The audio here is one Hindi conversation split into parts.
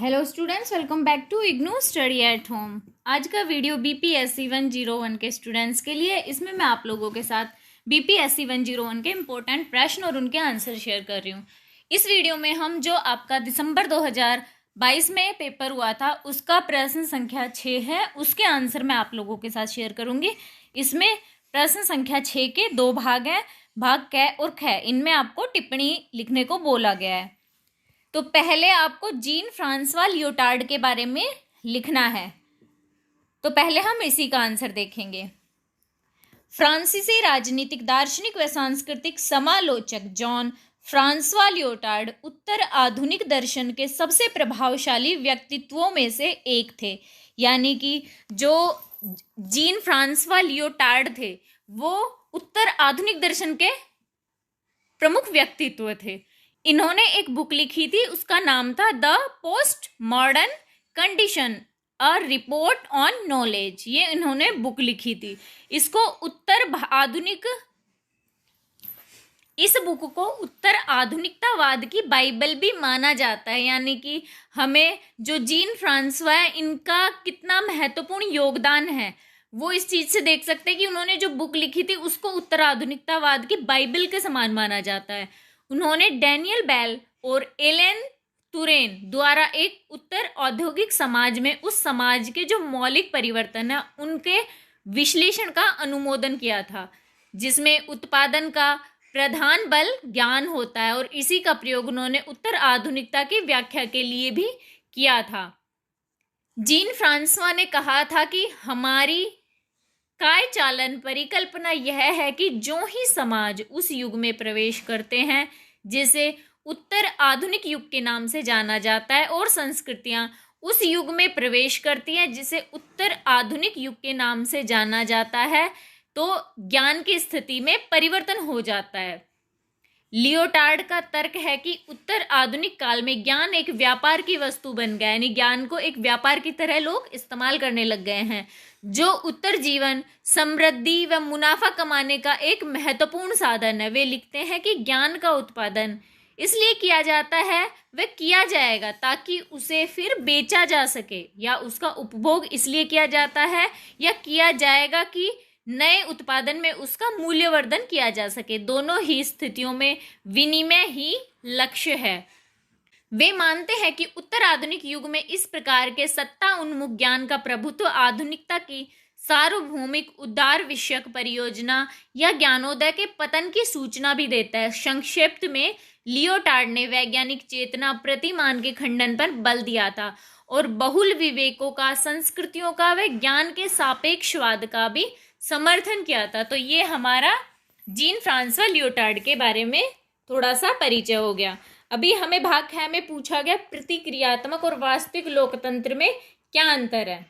Hello students, welcome back to IGNOU study at home. आज का वीडियो बीपीएससी 101 के स्टूडेंट्स के लिए। इसमें मैं आप लोगों के साथ बीपीएससी 101 के इम्पोर्टेंट प्रश्न और उनके आंसर शेयर कर रही हूँ। इस वीडियो में हम जो आपका दिसंबर 2022 में पेपर हुआ था उसका प्रश्न संख्या 6 है, उसके आंसर मैं आप लोगों के साथ शेयर करूँगी। इसमें प्रश्न संख्या 6 के 2 भाग हैं, भाग क और ख। इनमें आपको टिप्पणी लिखने को बोला गया है। तो पहले आपको जीन फ्रांसवा लियोटार्ड के बारे में लिखना है। तो पहले हम इसी का आंसर देखेंगे। फ्रांसीसी राजनीतिक, दार्शनिक व सांस्कृतिक समालोचक जॉन फ्रांसवा लियोटार्ड उत्तर आधुनिक दर्शन के सबसे प्रभावशाली व्यक्तित्वों में से एक थे। यानी कि जो जीन फ्रांसवा लियोटार्ड थे वो उत्तर आधुनिक दर्शन के प्रमुख व्यक्तित्व थे। इन्होंने एक बुक लिखी थी, उसका नाम था the post modern condition a report on knowledge. ये इन्होंने बुक लिखी थी। इस बुक को उत्तर आधुनिकतावाद की बाइबल भी माना जाता है। यानी कि हमें जो जीन फ्रांसवा है इनका कितना महत्वपूर्ण योगदान है वो इस चीज से देख सकते हैं कि उन्होंने जो बुक लिखी थी उसको उत्तर आधुनिकतावाद की बाइबल के समान माना जाता है। उन्होंने डैनियल बेल और एलेन तुरेन द्वारा एक उत्तर औद्योगिक समाज में उस समाज के जो मौलिक परिवर्तन है उनके विश्लेषण का अनुमोदन किया था, जिसमें उत्पादन का प्रधान बल ज्ञान होता है, और इसी का प्रयोग उन्होंने उत्तर आधुनिकता की व्याख्या के लिए भी किया था। जीन फ्रांसवा ने कहा था कि हमारी काय चालन परिकल्पना यह है कि जो ही समाज उस युग में प्रवेश करते हैं जिसे उत्तर आधुनिक युग के नाम से जाना जाता है, और संस्कृतियां उस युग में प्रवेश करती हैं जिसे उत्तर आधुनिक युग के नाम से जाना जाता है, तो ज्ञान की स्थिति में परिवर्तन हो जाता है। लियोटार्ड का तर्क है कि उत्तर आधुनिक काल में ज्ञान एक व्यापार की वस्तु बन गया, यानी ज्ञान को एक व्यापार की तरह लोग इस्तेमाल करने लग गए हैं, जो उत्तर जीवन, समृद्धि व मुनाफा कमाने का एक महत्वपूर्ण साधन है। वे लिखते हैं कि ज्ञान का उत्पादन इसलिए किया जाता है, वह किया जाएगा ताकि उसे फिर बेचा जा सके, या उसका उपभोग इसलिए किया जाता है या किया जाएगा कि नए उत्पादन में उसका मूल्यवर्धन किया जा सके। दोनों ही स्थितियों में विनिमय ही लक्ष्य है। वे मानते हैं कि उत्तर आधुनिक युग में इस प्रकार के सत्ता उन्मुख ज्ञान का प्रभुत्व आधुनिकता की सार्वभौमिक उदार विषयक परियोजना या ज्ञानोदय के पतन की सूचना भी देता है। संक्षिप्त में लियोटार्ड ने वैज्ञानिक चेतना प्रतिमान के खंडन पर बल दिया था और बहुल विवेकों का, संस्कृतियों का व ज्ञान के सापेक्षवाद का भी समर्थन किया था। तो ये हमारा जीन फ्रांसवा लियोटार्ड के बारे में थोड़ा सा परिचय हो गया। अभी हमें भाग ख में पूछा गया प्रतिक्रियात्मक और वास्तविक लोकतंत्र में क्या अंतर है।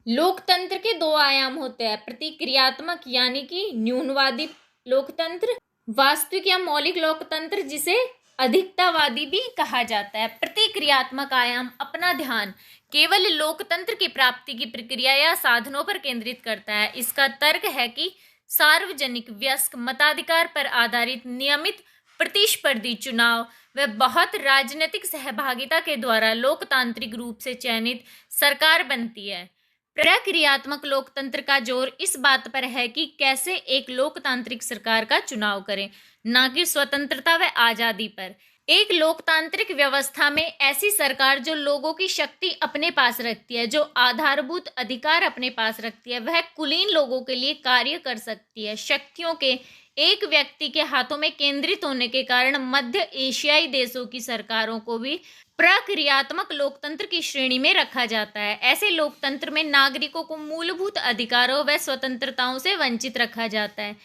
लोकतंत्र के 2 आयाम होते हैं, प्रतिक्रियात्मक यानी कि न्यूनवादी लोकतंत्र, वास्तविक या मौलिक लोकतंत्र जिसे अधिकतावादी भी कहा जाता है। प्रतिक्रियात्मक आयाम अपना ध्यान केवल लोकतंत्र की प्राप्ति की प्रक्रिया या साधनों पर केंद्रित करता है। इसका तर्क है कि सार्वजनिक वयस्क मताधिकार पर आधारित नियमित प्रतिस्पर्धी चुनाव व बहुत राजनीतिक सहभागिता के द्वारा लोकतांत्रिक रूप से चयनित सरकार बनती है। प्रक्रियात्मक लोकतंत्र का जोर इस बात पर है कि कैसे एक लोकतांत्रिक सरकार का चुनाव करें, न कि स्वतंत्रता व आजादी पर। एक लोकतांत्रिक व्यवस्था में ऐसी सरकार जो लोगों की शक्ति अपने पास रखती है, जो आधारभूत अधिकार अपने पास रखती है, वह कुलीन लोगों के लिए कार्य कर सकती है। शक्तियों के एक व्यक्ति के हाथों में केंद्रित होने के कारण मध्य एशियाई देशों की सरकारों को भी प्रक्रियात्मक लोकतंत्र की श्रेणी में रखा जाता है। ऐसे लोकतंत्र में नागरिकों को मूलभूत अधिकारों व स्वतंत्रताओं से वंचित रखा जाता है।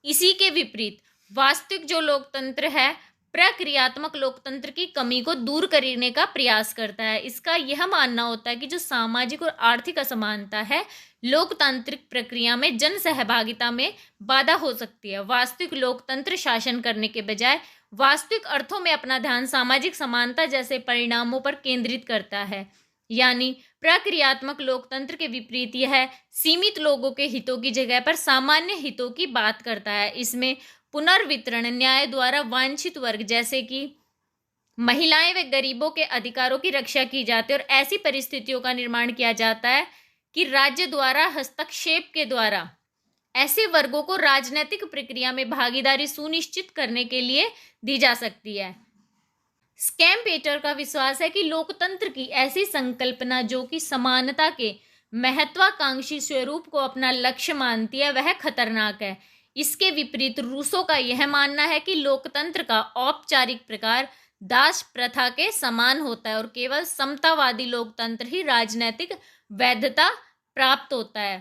इसी के विपरीत वास्तविक जो लोकतंत्र है प्रक्रियात्मक लोकतंत्र की कमी को दूर करने का प्रयास करता है। इसका यह मानना होता है कि जो सामाजिक और आर्थिक असमानता है लोकतांत्रिक प्रक्रिया में जन सहभागिता में बाधा हो सकती है। वास्तविक लोकतंत्र शासन करने के बजाय वास्तविक अर्थों में अपना ध्यान सामाजिक समानता जैसे परिणामों पर केंद्रित करता है। यानी प्रक्रियात्मक लोकतंत्र के विपरीत यह सीमित लोगों के हितों की जगह पर सामान्य हितों की बात करता है। इसमें पुनर्वितरण न्याय द्वारा वांछित वर्ग जैसे कि महिलाएं व गरीबों के अधिकारों की रक्षा की जाती है और ऐसी परिस्थितियों का निर्माण किया जाता है कि राज्य द्वारा हस्तक्षेप के द्वारा ऐसे वर्गों को राजनीतिक प्रक्रिया में भागीदारी सुनिश्चित करने के लिए दी जा सकती है। स्कैम्पेटर का विश्वास है कि लोकतंत्र की ऐसी संकल्पना जो कि समानता के महत्वाकांक्षी स्वरूप को अपना लक्ष्य मानती है वह खतरनाक है। इसके विपरीत रूसो का यह मानना है कि लोकतंत्र का औपचारिक प्रकार दास प्रथा के समान होता है और केवल समतावादी लोकतंत्र ही राजनीतिक वैधता प्राप्त होता है।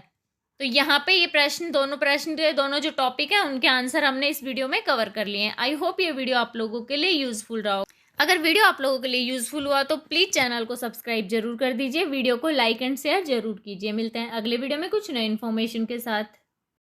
तो यहाँ पे ये दोनों जो टॉपिक है उनके आंसर हमने इस वीडियो में कवर कर लिए हैं। आई होप ये वीडियो आप लोगों के लिए यूजफुल रहा हो। अगर वीडियो आप लोगों के लिए यूजफुल हुआ तो प्लीज़ चैनल को सब्सक्राइब जरूर कर दीजिए, वीडियो को लाइक एंड शेयर जरूर कीजिए। मिलते हैं अगले वीडियो में कुछ नए इन्फॉर्मेशन के साथ।